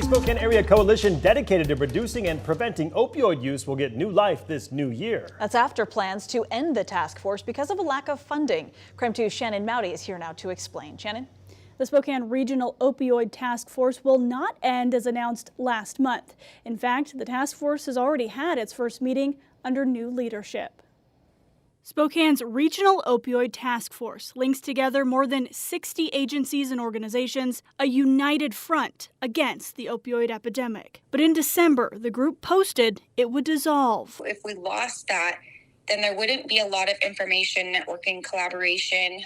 Spokane area coalition dedicated to reducing and preventing opioid use will get new life this new year. That's after plans to end the task force because of a lack of funding. KREM 2's Shannon Mowdy is here now to explain. Shannon? The Spokane Regional Opioid Task Force will not end as announced last month. In fact, the task force has already had its first meeting under new leadership. Spokane's Regional Opioid Task Force links together more than 60 agencies and organizations, a united front against the opioid epidemic. But in December, the group posted it would dissolve. If we lost that, then there wouldn't be a lot of information, networking, collaboration,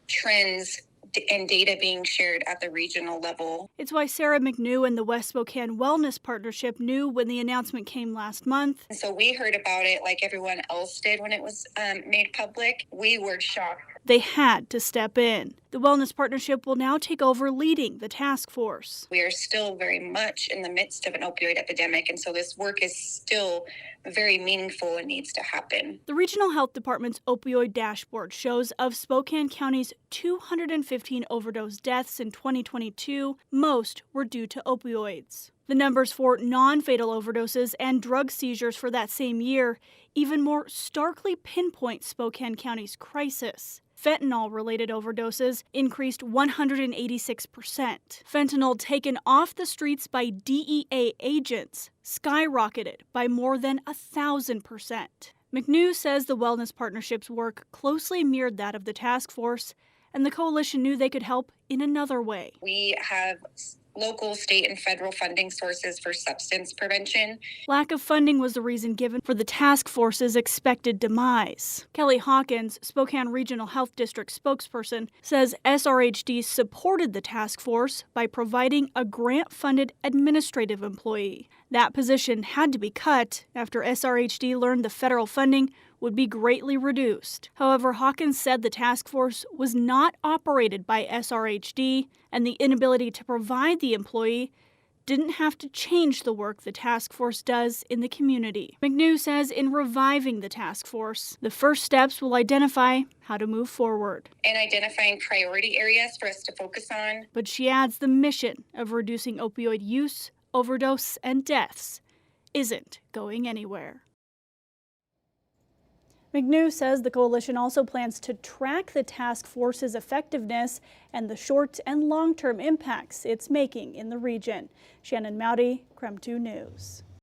trends, and data being shared at the regional level. It's why Sarah McNew and the West Spokane Wellness Partnership knew when the announcement came last month. And so we heard about it like everyone else did when it was made public. We were shocked. They had to step in. The Wellness Partnership will now take over leading the task force. We are still very much in the midst of an opioid epidemic, and so this work is still very meaningful and needs to happen. The Regional Health Department's opioid dashboard shows of Spokane County's 215 overdose deaths in 2022, most were due to opioids. The numbers for non-fatal overdoses and drug seizures for that same year even more starkly pinpoint Spokane County's crisis. Fentanyl-related overdoses increased 186%. Fentanyl taken off the streets by DEA agents skyrocketed by more than 1,000%. McNew says the Wellness Partnership's work closely mirrored that of the task force, and the coalition knew they could help in another way. We have local, state, and federal funding sources for substance prevention. Lack of funding was the reason given for the task force's expected demise. Kelly Hawkins, Spokane Regional Health District spokesperson, says SRHD supported the task force by providing a grant-funded administrative employee. That position had to be cut after SRHD learned the federal funding would be greatly reduced. However, Hawkins said the task force was not operated by SRHD, and the inability to provide the employee didn't have to change the work the task force does in the community. McNew says in reviving the task force, the first steps will identify how to move forward. And identifying priority areas for us to focus on. But she adds the mission of reducing opioid use, overdose, and deaths isn't going anywhere. McNew says the coalition also plans to track the task force's effectiveness and the short and long-term impacts it's making in the region. Shannon Mowdy, KREM 2 News.